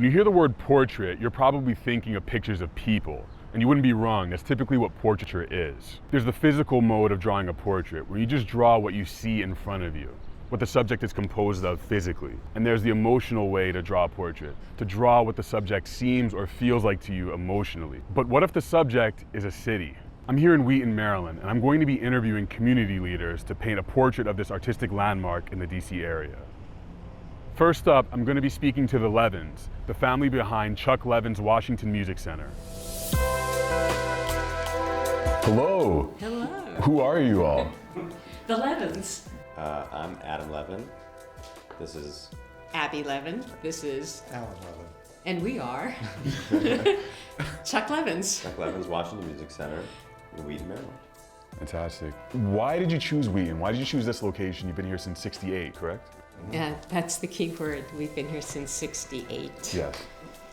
When you hear the word portrait, you're probably thinking of pictures of people. And you wouldn't be wrong, that's typically what portraiture is. There's the physical mode of drawing a portrait, where you just draw what you see in front of you, what the subject is composed of physically. And there's the emotional way to draw a portrait, to draw what the subject seems or feels like to you emotionally. But what if the subject is a city? I'm here in Wheaton, Maryland, and I'm going to be interviewing community leaders to paint a portrait of this artistic landmark in the DC area. First up, I'm going to be speaking to the Levins, the family behind Chuck Levin's Washington Music Center. Hello. Hello. Who are you all? The Levins. I'm Adam Levin. This is Abbe Levin. This is Alan Levin. And we are Chuck Levin's. Chuck Levin's Washington Music Center in Wheaton, Maryland. Fantastic. Why did you choose Wheaton? Why did you choose this location? You've been here since '68, correct? Yeah, that's the key word. We've been here since '68. Yes.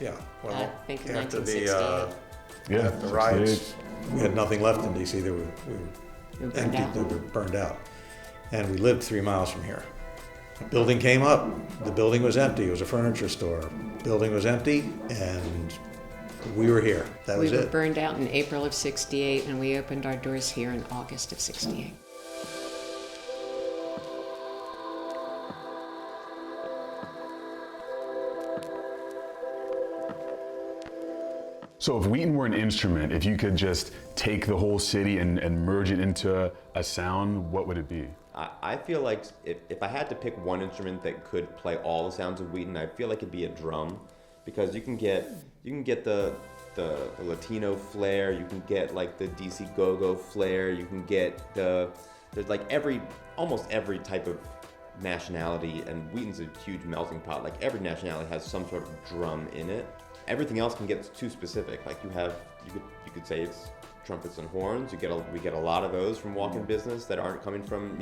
Yeah, well, I think of after 1968. after the riots, we had nothing left in DC. We were burned empty, out. we were burned out. And we lived 3 miles from here. A building came up, the building was empty, it was a furniture store. Building was empty, and we were here. That was We were it. burned out in April of '68, and we opened our doors here in August of '68. So if Wheaton were an instrument, if you could just take the whole city and merge it into a sound, what would it be? I feel like if I had to pick one instrument that could play all the sounds of Wheaton, I feel like it'd be a drum, because you can get the Latino flair, you can get like the DC go-go flair, you can get there's like almost every type of nationality, and Wheaton's a huge melting pot. Like every nationality has some sort of drum in it. Everything else can get too specific. Like you could say it's trumpets and horns. We get a lot of those from walk-in business that aren't coming from,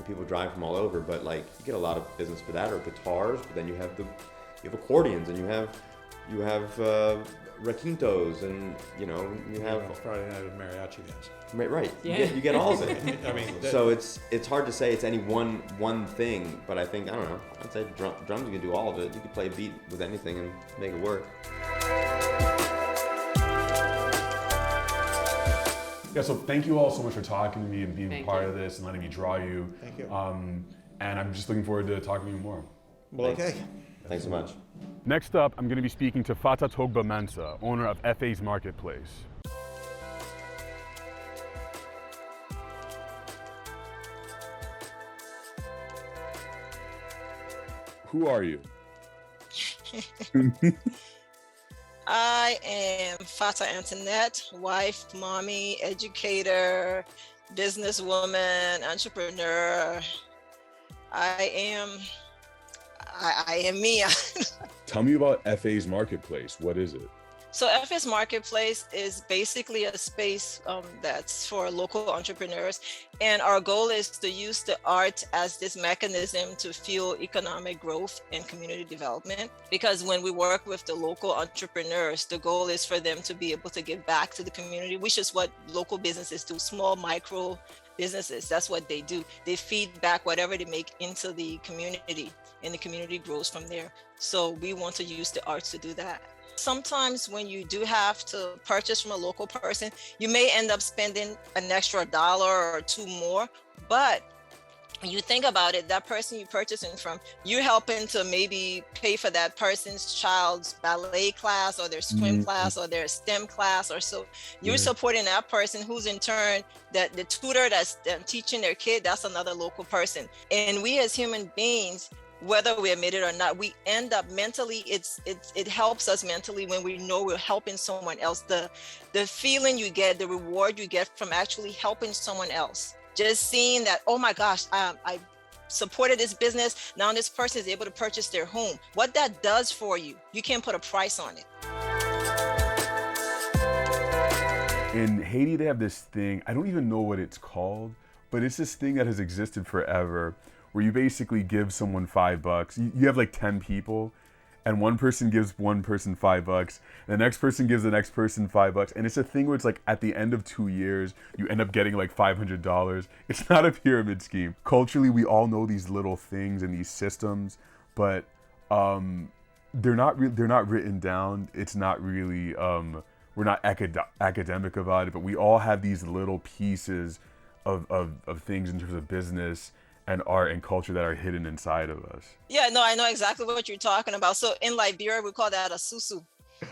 people drive from all over, but like you get a lot of business for that, or guitars, but then you have accordions, and you have requintos, and you have Friday night with mariachi dance. right. Yeah. You get all of it. I mean, So it's hard to say it's any one thing, but I think, I don't know, I'd say drums, you can do all of it. You can play a beat with anything and make it work. Yeah, so thank you all so much for talking to me and being Thank part you. of this and letting me draw you. Thank you. And I'm just looking forward to talking to you more. Well, okay. Thanks so much. Next up, I'm going to be speaking to Fata Togba Mensah, owner of FA's Marketplace. Who are you? I am Fata Antoinette, wife, mommy, educator, businesswoman, entrepreneur. I am me. Tell me about FA's Marketplace. What is it? So FS Marketplace is basically a space that's for local entrepreneurs. And our goal is to use the art as this mechanism to fuel economic growth and community development. Because when we work with the local entrepreneurs, the goal is for them to be able to give back to the community, which is what local businesses do, small micro businesses. That's what they do. They feed back whatever they make into the community, and the community grows from there. So we want to use the arts to do that. Sometimes when you do have to purchase from a local person, you may end up spending an extra $1 or $2 more, but when you think about it, that person you're purchasing from, you're helping to maybe pay for that person's child's ballet class or their swim class or their STEM class, or so you're supporting that person, who's in turn that the tutor that's teaching their kid, that's another local person. And we as human beings, whether we admit it or not, we end up mentally, it helps us mentally when we know we're helping someone else. The feeling you get, the reward you get from actually helping someone else. Just seeing that, oh my gosh, I supported this business, now this person is able to purchase their home. What that does for you, you can't put a price on it. In Haiti, they have this thing, I don't even know what it's called, but it's this thing that has existed forever, where you basically give someone $5. You have like 10 people, and one person gives one person $5, the next person gives the next person $5, and it's a thing where it's like at the end of 2 years, you end up getting like $500. It's not a pyramid scheme. Culturally, we all know these little things and these systems, but they're not written down. It's not really we're not academic about it, but we all have these little pieces of things in terms of business and art and culture that are hidden inside of us. Yeah, no, I know exactly what you're talking about. So in Liberia, we call that a susu.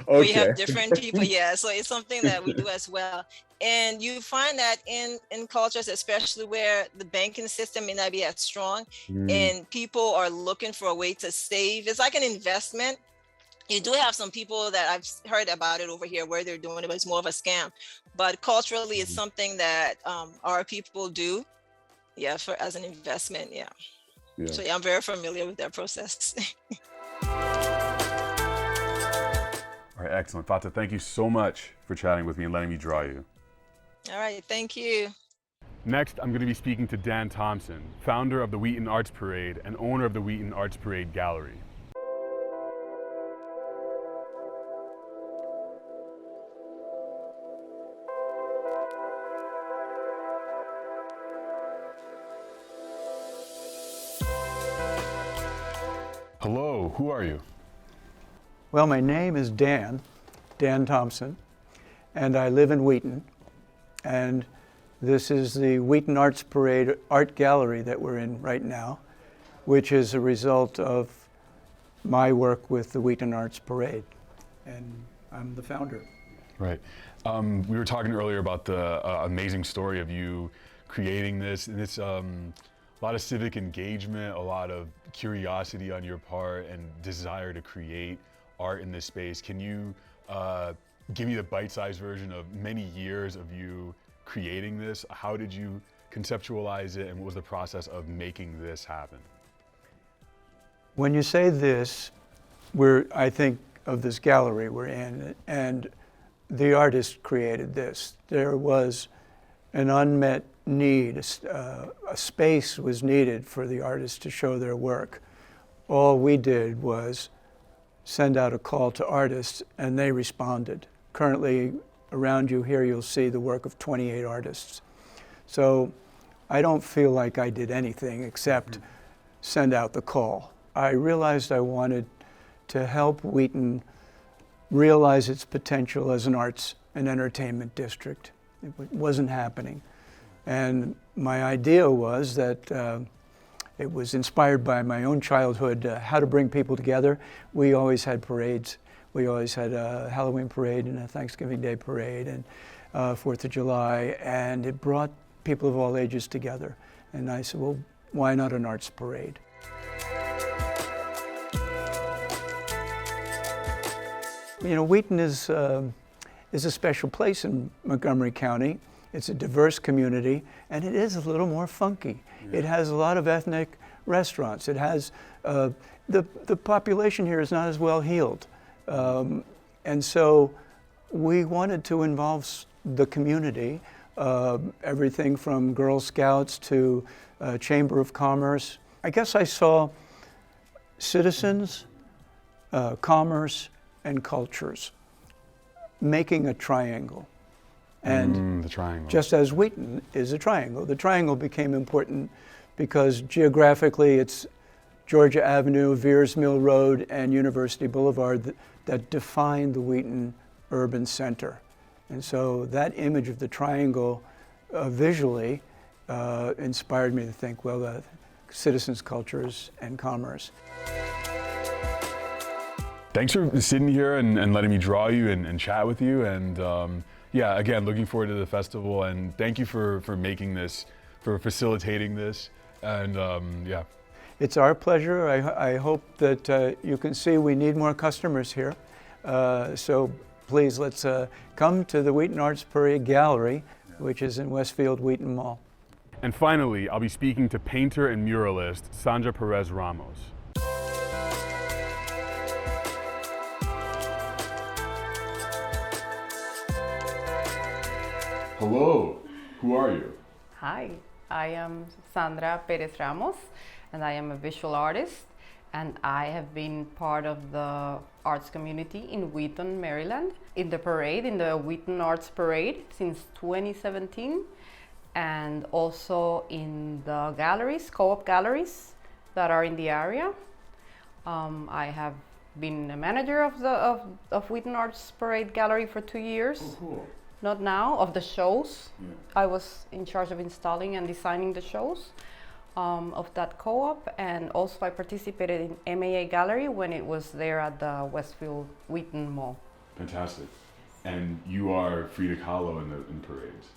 Okay. We have different people, yeah. So it's something that we do as well. And you find that in cultures, especially where the banking system may not be as strong and people are looking for a way to save. It's like an investment. You do have some people that I've heard about it over here where they're doing it, but it's more of a scam. But culturally, it's something that our people do, yeah, as an investment, yeah. So yeah, I'm very familiar with that process. All right, excellent. Fata, thank you so much for chatting with me and letting me draw you. All right, thank you. Next, I'm going to be speaking to Dan Thompson, founder of the Wheaton Arts Parade and owner of the Wheaton Arts Parade Gallery. Hello, who are you? Well, my name is Dan Thompson, and I live in Wheaton. And this is the Wheaton Arts Parade Art Gallery that we're in right now, which is a result of my work with the Wheaton Arts Parade. And I'm the founder. Right. We were talking earlier about the amazing story of you creating this, and it's a lot of civic engagement, a lot of curiosity on your part, and desire to create art in this space. Can you give me the bite-sized version of many years of you creating this? How did you conceptualize it, and what was the process of making this happen? When you say this, I think of this gallery we're in, and the artist created this. There was an unmet need, a space was needed for the artists to show their work. All we did was send out a call to artists, and they responded. Currently, around you here, you'll see the work of 28 artists. So I don't feel like I did anything except send out the call. I realized I wanted to help Wheaton realize its potential as an arts and entertainment district. It wasn't happening. And my idea was that it was inspired by my own childhood, how to bring people together. We always had parades. We always had a Halloween parade and a Thanksgiving Day parade and 4th of July, and it brought people of all ages together. And I said, well, why not an arts parade? You know, Wheaton is a special place in Montgomery County. It's a diverse community, and it is a little more funky. Yeah. It has a lot of ethnic restaurants. It has, the population here is not as well heeled. And so we wanted to involve the community, everything from Girl Scouts to Chamber of Commerce. I guess I saw citizens, commerce, and cultures making a triangle. And the triangle. Just as Wheaton is a triangle, the triangle became important because geographically it's Georgia Avenue, Veers Mill Road, and University Boulevard that define the Wheaton urban center. And so that image of the triangle visually inspired me to think, well, citizens, cultures, and commerce. Thanks for sitting here and letting me draw you and chat with you. And yeah, again, looking forward to the festival. And thank you for making this, for facilitating this. And yeah. It's our pleasure. I hope that you can see we need more customers here. So please, let's come to the Wheaton Arts Parade Gallery, which is in Westfield Wheaton Mall. And finally, I'll be speaking to painter and muralist Sandra Perez-Ramos. Hello, who are you? Hi, I am Sandra Perez-Ramos, and I am a visual artist, and I have been part of the arts community in Wheaton, Maryland, in the parade, in the Wheaton Arts Parade since 2017, and also in the galleries, co-op galleries that are in the area. I have been a manager of Wheaton Arts Parade Gallery for 2 years. Oh, cool. Not now, of the shows. Yeah. I was in charge of installing and designing the shows of that co-op, and also I participated in MAA Gallery when it was there at the Westfield Wheaton Mall. Fantastic. And you are Frida Kahlo in the parades.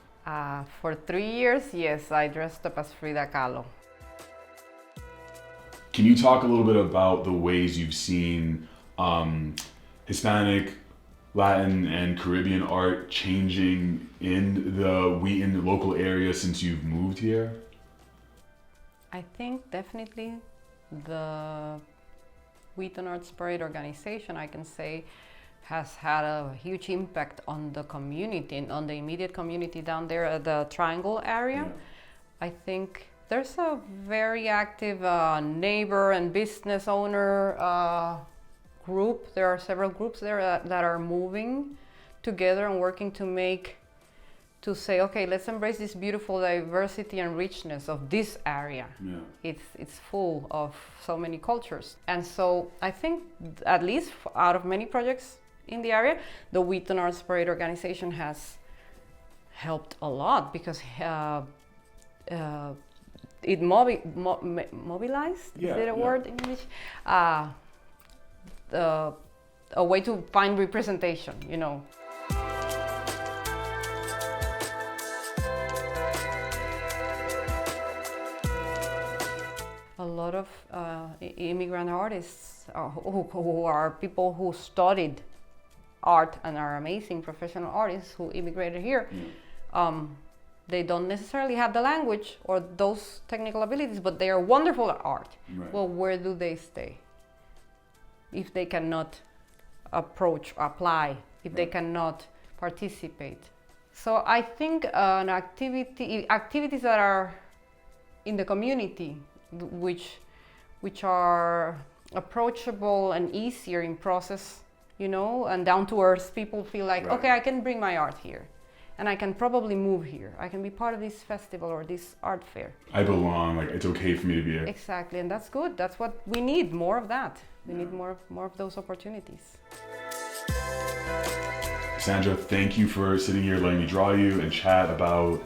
For 3 years, yes, I dressed up as Frida Kahlo. Can you talk a little bit about the ways you've seen Hispanic, Latin, and Caribbean art changing in the Wheaton local area since you've moved here? I think definitely the Wheaton Arts Parade organization, I can say, has had a huge impact on the community and on the immediate community down there at the Triangle area. Yeah. I think there's a very active neighbor and business owner group. There are several groups there that are moving together and working to say, okay, let's embrace this beautiful diversity and richness of this area. Yeah. It's full of so many cultures. And so I think, at least out of many projects in the area, the Wheaton Arts Parade organization has helped a lot, because it mobilized, Yeah, is it a yeah. word in English? A way to find representation, you know. A lot of immigrant artists who are people who studied art and are amazing professional artists who immigrated here. They don't necessarily have the language or those technical abilities, but they are wonderful at art. Right. Well, where do they stay if they cannot apply, if they cannot participate? So I think activities that are in the community, which are approachable and easier in process, you know, and down to earth, people feel like, Right. okay, I can bring my art here, and I can probably move here. I can be part of this festival or this art fair. I belong, like it's okay for me to be here. Exactly, and that's good. That's what we need, more of that. We need more of those opportunities. Sandra, thank you for sitting here, letting me draw you and chat about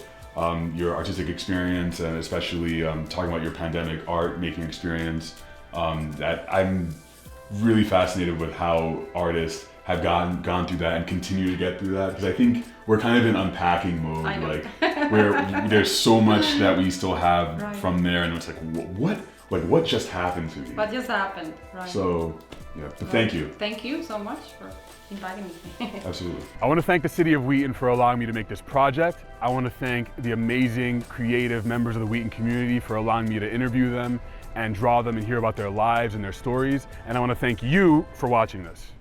your artistic experience, and especially talking about your pandemic art making experience. That I'm really fascinated with how artists have gone through that and continue to get through that, because I think we're kind of in unpacking mode, I know. like where there's so much that we still have Right. from there, and it's like what just happened to me? What just happened, right? So yeah, but thank you. Thank you so much for inviting me. Absolutely. I want to thank the City of Wheaton for allowing me to make this project. I want to thank the amazing, creative members of the Wheaton community for allowing me to interview them and draw them and hear about their lives and their stories. And I want to thank you for watching this.